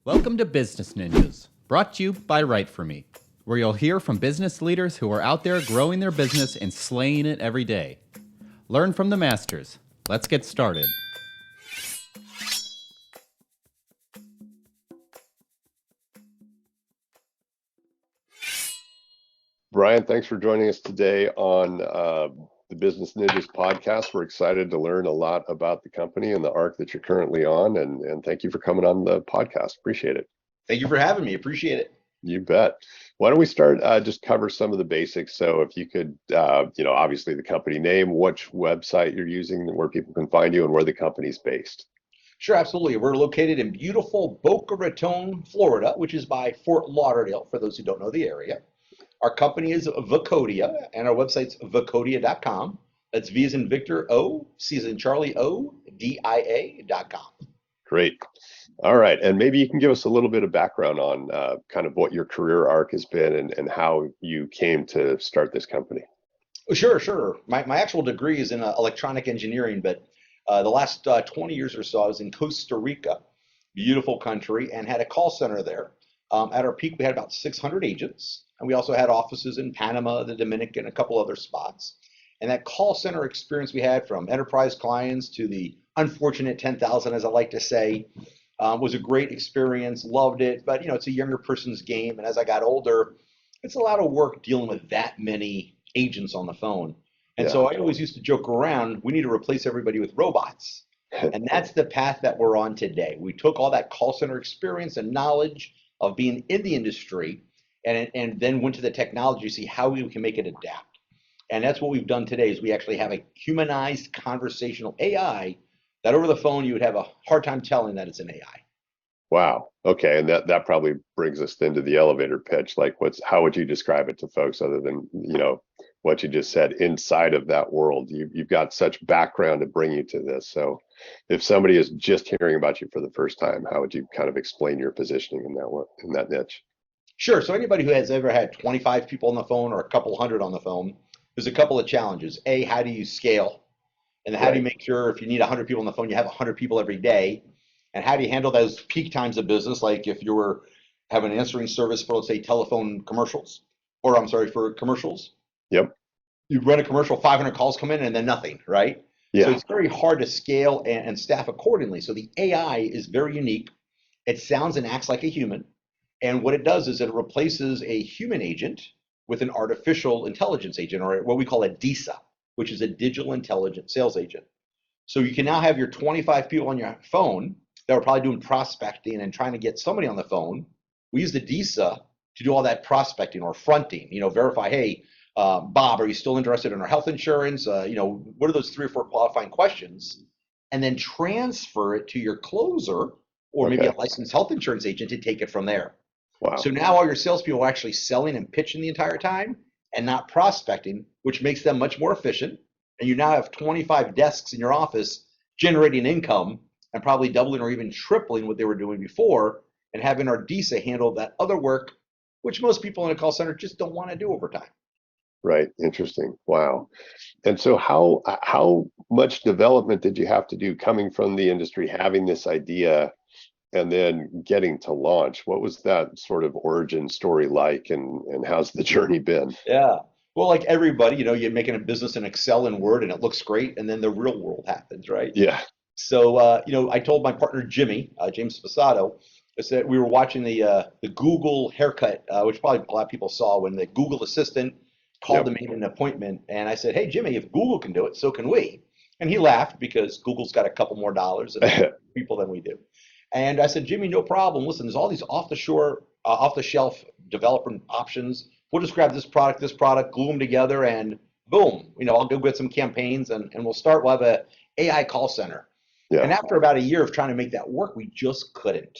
Welcome to Business Ninjas, brought to you by WriteForMe, where you'll hear from business leaders who are out there growing their business and slaying it every day. Learn from the masters. Let's get started. Brian, thanks for joining us today on the Business Ninjas podcast. We're excited to learn a lot about the company and the arc that you're currently on, and thank you for coming on the podcast. Appreciate it. Thank you for having me. Appreciate it. You bet. Why don't we start, just cover some of the basics. So if you could, obviously the company name, which website you're using, where people can find you, and where the company's based. Sure, absolutely. We're located in beautiful Boca Raton, Florida, which is by Fort Lauderdale, for those who don't know the area. Our company is Vocodia, and our website's vocodia.com. That's V as in Victor, O, C as in Charlie, O, DIA.com. Great. All right. And maybe you can give us a little bit of background on kind of what your career arc has been and how you came to start this company. Sure. My actual degree is in electronic engineering, but the last 20 years or so, I was in Costa Rica, beautiful country, and had a call center there. At our peak, we had about 600 agents, and we also had offices in Panama, the Dominican, a couple other spots. And that call center experience we had, from enterprise clients to the unfortunate 10,000, as I like to say, was a great experience. Loved it, but it's a younger person's game. And as I got older, it's a lot of work dealing with that many agents on the phone. And so I always used to joke around, we need to replace everybody with robots. And that's the path that we're on today. We took all that call center experience and knowledge of being in the industry and then went to the technology to see how we can make it adapt. And that's what we've done today, is we actually have a humanized conversational AI that over the phone you would have a hard time telling that it's an AI. Wow. Okay. And that probably brings us into the elevator pitch. Like, how would you describe it to folks other than, what you just said inside of that world? You've got such background to bring you to this. So if somebody is just hearing about you for the first time, how would you kind of explain your positioning in that niche? Sure. So anybody who has ever had 25 people on the phone or a couple hundred on the phone, there's a couple of challenges. A, how do you scale? And how do you make sure if you need 100 people on the phone, you have 100 people every day? And how do you handle those peak times of business? Like if you were having an answering service for, let's say, telephone commercials, or I'm sorry, for commercials. Yep. You run a commercial, 500 calls come in and then nothing, right? Yeah. So it's very hard to scale and staff accordingly. So the AI is very unique. It sounds and acts like a human. And what it does is it replaces a human agent with an artificial intelligence agent, or what we call a DISA, which is a digital intelligence sales agent. So you can now have your 25 people on your phone that are probably doing prospecting and trying to get somebody on the phone. We use the DISA to do all that prospecting or fronting, verify, hey, Bob, are you still interested in our health insurance? What are those 3 or 4 qualifying questions? And then transfer it to your closer or maybe a licensed health insurance agent to take it from there. Wow. So now all your salespeople are actually selling and pitching the entire time and not prospecting, which makes them much more efficient. And you now have 25 desks in your office generating income and probably doubling or even tripling what they were doing before, and having our DISA handle that other work, which most people in a call center just don't want to do over time. Right. Interesting. Wow. And so how much development did you have to do coming from the industry, having this idea, and then getting to launch? What was that sort of origin story like, and how's the journey been? Yeah. Well, like everybody, you're making a business in Excel and Word and it looks great, and then the real world happens, right? Yeah. So, I told my partner, Jimmy, James Spasato, I said we were watching the Google haircut, which probably a lot of people saw, when the Google assistant called to make an appointment. And I said, hey, Jimmy, if Google can do it, so can we. And he laughed because Google's got a couple more dollars and people than we do. And I said, Jimmy, no problem. Listen, there's all these off-the-shelf developer options. We'll just grab this product, glue them together, and boom, I'll go get some campaigns and we'll start. We'll have a AI call center. Yeah. And after about a year of trying to make that work, we just couldn't.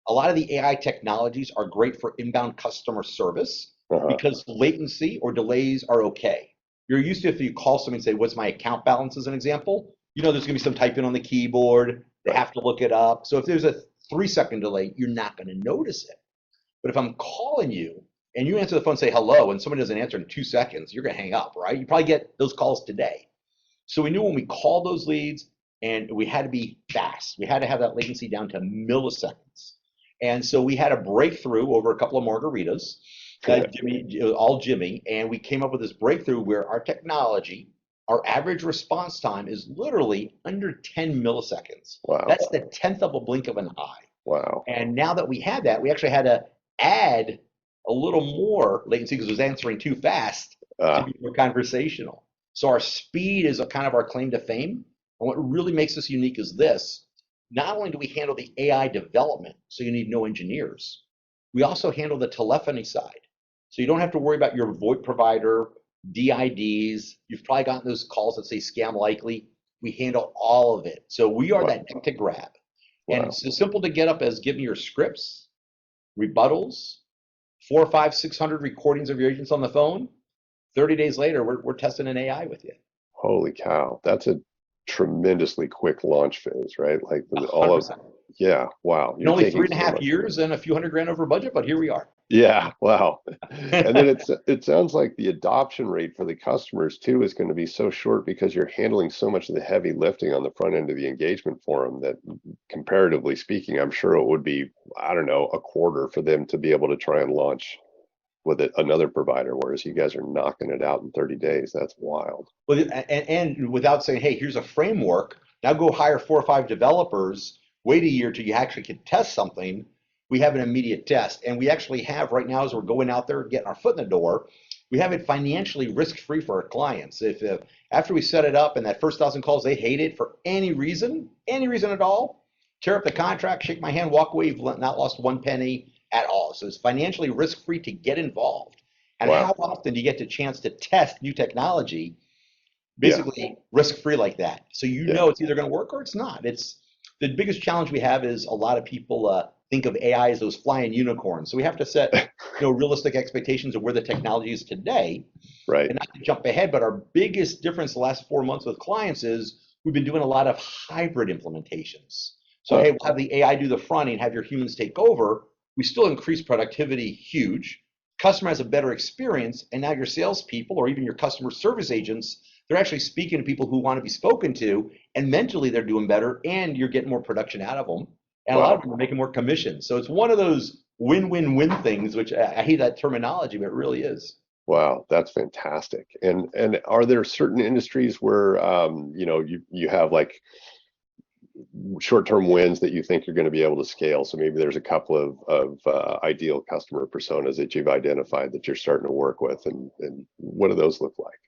A lot of the AI technologies are great for inbound customer service because latency or delays are okay. You're used to, if you call somebody and say, what's my account balance, as an example, there's going to be some typing on the keyboard. They have to look it up. So if there's a 3-second delay, you're not going to notice it. But if I'm calling you and you answer the phone and say hello, and somebody doesn't answer in 2 seconds, you're going to hang up, right? You probably get those calls today. So we knew when we called those leads, and we had to be fast. We had to have that latency down to milliseconds. And so we had a breakthrough over a couple of margaritas, Jimmy, it was all Jimmy, and we came up with this breakthrough where our technology, our average response time is literally under 10 milliseconds. Wow. That's the tenth of a blink of an eye. Wow. And now that we had that, we actually had to add a little more latency because it was answering too fast to be more conversational. So our speed is a kind of our claim to fame. And what really makes us unique is this. Not only do we handle the AI development, so you need no engineers, we also handle the telephony side. So you don't have to worry about your VoIP provider, DIDs. You've probably gotten those calls that say scam likely. We handle all of it. So we are that neck to grab. And it's as simple to get up as give me your scripts, rebuttals, 400, 500, 600 recordings of your agents on the phone. 30 days later, we're testing an AI with you. Holy cow. That's a tremendously quick launch phase, right? Like all of, 100%. yeah, wow. And only 3.5 years and a few $100,000 over budget, but here we are. Yeah, wow. And then it sounds like the adoption rate for the customers too is going to be so short because you're handling so much of the heavy lifting on the front end of the engagement for them that comparatively speaking, I'm sure it would be, I don't know, a quarter for them to be able to try and launch with another provider, whereas you guys are knocking it out in 30 days. That's wild. Well, and without saying, hey, here's a framework, now go hire 4 or 5 developers, wait a year till you actually can test something. We have an immediate test. And we actually have right now, as we're going out there and getting our foot in the door, we have it financially risk-free for our clients. If after we set it up and that first 1,000 calls, they hate it for any reason at all, tear up the contract, shake my hand, walk away, you've not lost one penny at all. So it's financially risk-free to get involved. And how often do you get the chance to test new technology basically risk-free like that? So you know it's either going to work or it's not. It's the biggest challenge we have is a lot of people think of AI as those flying unicorns. So we have to set realistic expectations of where the technology is today. Right. And not to jump ahead, but our biggest difference the last 4 months with clients is we've been doing a lot of hybrid implementations. So hey, we'll have the AI do the fronting, have your humans take over. We still increase productivity huge. Customer has a better experience, and now your salespeople or even your customer service agents, they're actually speaking to people who want to be spoken to, and mentally they're doing better, and you're getting more production out of them. And a lot of them are making more commissions. So it's one of those win-win-win things, which I hate that terminology, but it really is. Wow, that's fantastic. And are there certain industries where you have like short-term wins that you think you're going to be able to scale? So maybe there's a couple of ideal customer personas that you've identified that you're starting to work with, and what do those look like?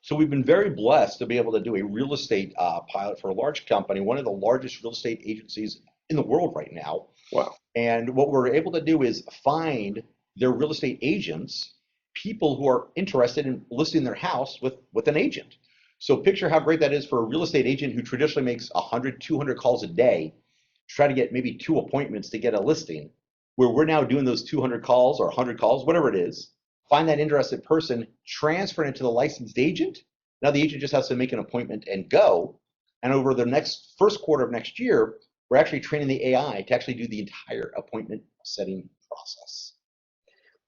So we've been very blessed to be able to do a real estate pilot for a large company, one of the largest real estate agencies in the world right now. Wow. And what we're able to do is find their real estate agents, people who are interested in listing their house with an agent. So picture how great that is for a real estate agent who traditionally makes 100, 200 calls a day, try to get maybe 2 appointments to get a listing, where we're now doing those 200 calls or 100 calls, whatever it is, find that interested person, transfer it to the licensed agent. Now the agent just has to make an appointment and go. And over the first quarter of next year, we're actually training the AI to actually do the entire appointment setting process.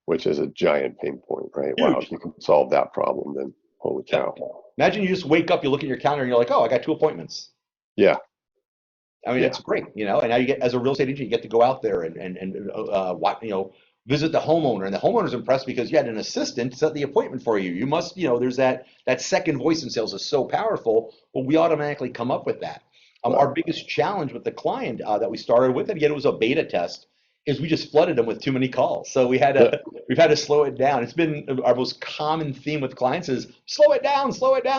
Which is a giant pain point, right? Huge. Wow, if you can solve that problem, then holy cow. Imagine you just wake up, you look at your calendar, and you're like, oh, I got 2 appointments. Yeah. I mean, it's great, and now you get, as a real estate agent, you get to go out there and visit the homeowner, and the homeowner's impressed because you had an assistant set the appointment for you. You must, there's that second voice in sales is so powerful. Well, we automatically come up with that. Our biggest challenge with the client that we started with, and again, it was a beta test, is we just flooded them with too many calls. So we've had to slow it down. It's been our most common theme with clients is slow it down.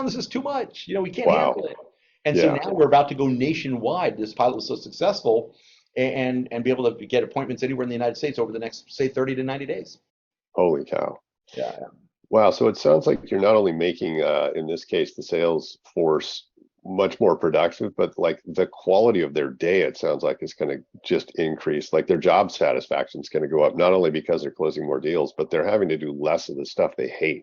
This is too much. We can't handle it. And so now we're about to go nationwide. This pilot was so successful, and be able to get appointments anywhere in the United States over the next, say, 30 to 90 days. Holy cow. Yeah. Wow. So it sounds like you're not only making, in this case, the sales force much more productive, but like the quality of their day, it sounds like is going to just increase. Like their job satisfaction is going to go up, not only because they're closing more deals, but they're having to do less of the stuff they hate.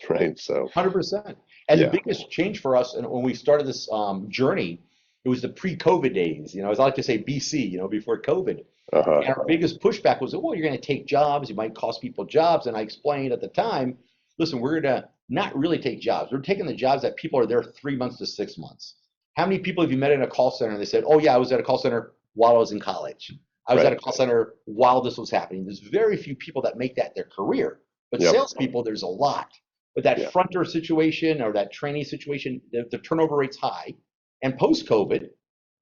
Right. So 100%. And the biggest change for us, and when we started this journey, it was the pre-COVID days, as I like to say, BC, before COVID. And our biggest pushback was, well, you're going to take jobs. You might cost people jobs. And I explained at the time, listen, we're going to not really take jobs. We're taking the jobs that people are there 3 months to 6 months. How many people have you met in a call center and they said, oh, yeah, I was at a call center while I was in college? I was Right. at a call center while this was happening. There's very few people that make that their career, but Yep. salespeople, there's a lot. But that Yeah. fronter situation or that trainee situation, the turnover rate's high. And post-COVID,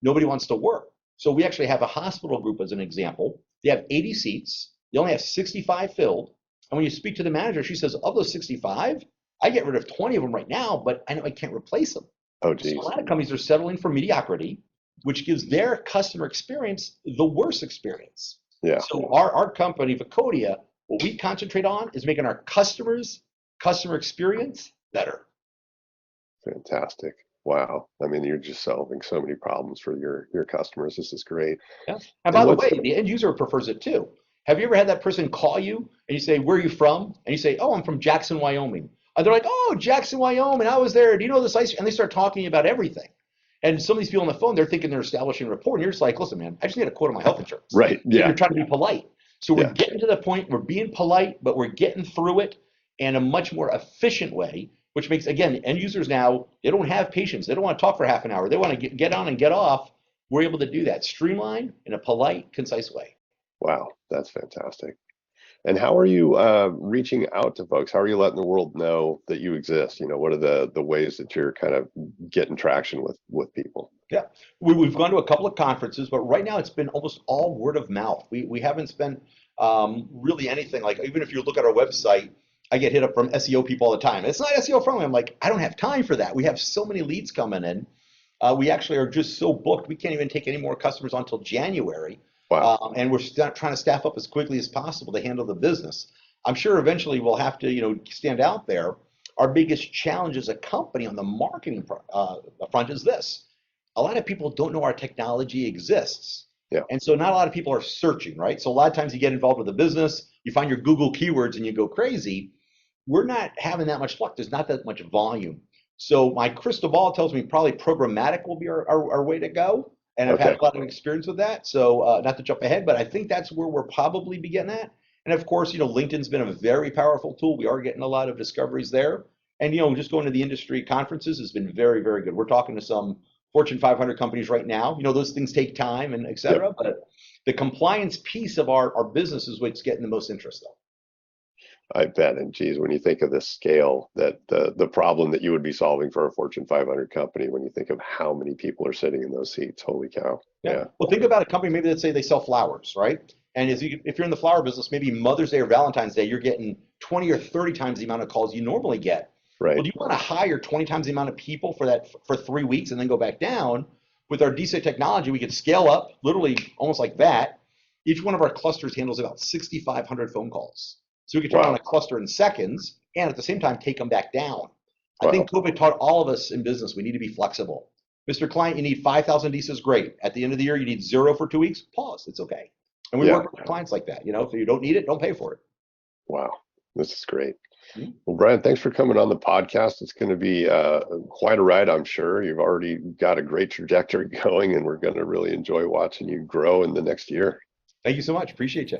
nobody wants to work. So we actually have a hospital group as an example. They have 80 seats. They only have 65 filled. And when you speak to the manager, she says, of those 65, I get rid of 20 of them right now, but I know I can't replace them. Oh, So geez. a lot of companies are settling for mediocrity, which gives their customer experience the worst experience. Yeah. So our company, Vocodia, what we concentrate on is making our customer experience better. Fantastic. Wow. I mean, you're just solving so many problems for your customers. This is great. Yeah. And And by the what's way, the end user prefers it too. Have you ever had that person call you and you say, where are you from? And you say, oh, I'm from Jackson, Wyoming. And they're like, oh, Jackson, Wyoming, I was there. Do you know this ice? And they start talking about everything. And some of these people on the phone, they're thinking they're establishing rapport. And you're just like, listen, man, I just need a quote on my health insurance. right? And Yeah. you're trying to be polite. So we're Yeah. getting to the point, we're being polite, but we're getting through it in a much more efficient way, which makes, again, end users now, they don't have patience. They don't want to talk for half an hour. They want to get on and get off. We're able to do that streamlined in a polite, concise way. Wow. That's fantastic. And how are you reaching out to folks? How are you letting the world know that you exist? What are the ways that you're kind of getting traction with people? Yeah, we've gone to a couple of conferences, but right now it's been almost all word of mouth. We haven't spent really anything. Like even if you look at our website, I get hit up from SEO people all the time. It's not SEO friendly. I'm like, I don't have time for that. We have so many leads coming in. We actually are just so booked. We can't even take any more customers on until January. Wow. And we're trying to staff up as quickly as possible to handle the business. I'm sure eventually we'll have to, stand out there. Our biggest challenge as a company on the marketing front is this. A lot of people don't know our technology exists. Yeah. And so not a lot of people are searching, right? So a lot of times you get involved with a business, you find your Google keywords and you go crazy. We're not having that much luck. There's not that much volume. So my crystal ball tells me probably programmatic will be our way to go. And I've had Okay. a lot of experience with that. So not to jump ahead, but I think that's where we're probably beginning at. And of course, LinkedIn's been a very powerful tool. We are getting a lot of discoveries there. And, just going to the industry conferences has been very, very good. We're talking to some Fortune 500 companies right now. Those things take time and et cetera. Yep. But the compliance piece of our business is what's getting the most interest, though. I bet. And geez, when you think of the scale that the problem that you would be solving for a Fortune 500 company, when you think of how many people are sitting in those seats, holy cow. Yeah. Well, think about a company, maybe let's say they sell flowers, right? And if you're in the flower business, maybe Mother's Day or Valentine's Day, you're getting 20 or 30 times the amount of calls you normally get. Right. Well, do you want to hire 20 times the amount of people for 3 weeks and then go back down? With our DC technology, we could scale up literally almost like that. Each one of our clusters handles about 6,500 phone calls. So we could turn Wow. on a cluster in seconds and at the same time take them back down. I Wow. think COVID taught all of us in business we need to be flexible. Mr. Client, you need 5,000 DCs, great. At the end of the year, you need 0 for 2 weeks, pause, it's okay. And we Yeah. work with our clients like that. If you don't need it, don't pay for it. Wow. This is great. Mhm. Well, Brian, thanks for coming on the podcast. It's going to be quite a ride, I'm sure. You've already got a great trajectory going, and we're going to really enjoy watching you grow in the next year. Thank you so much. Appreciate you.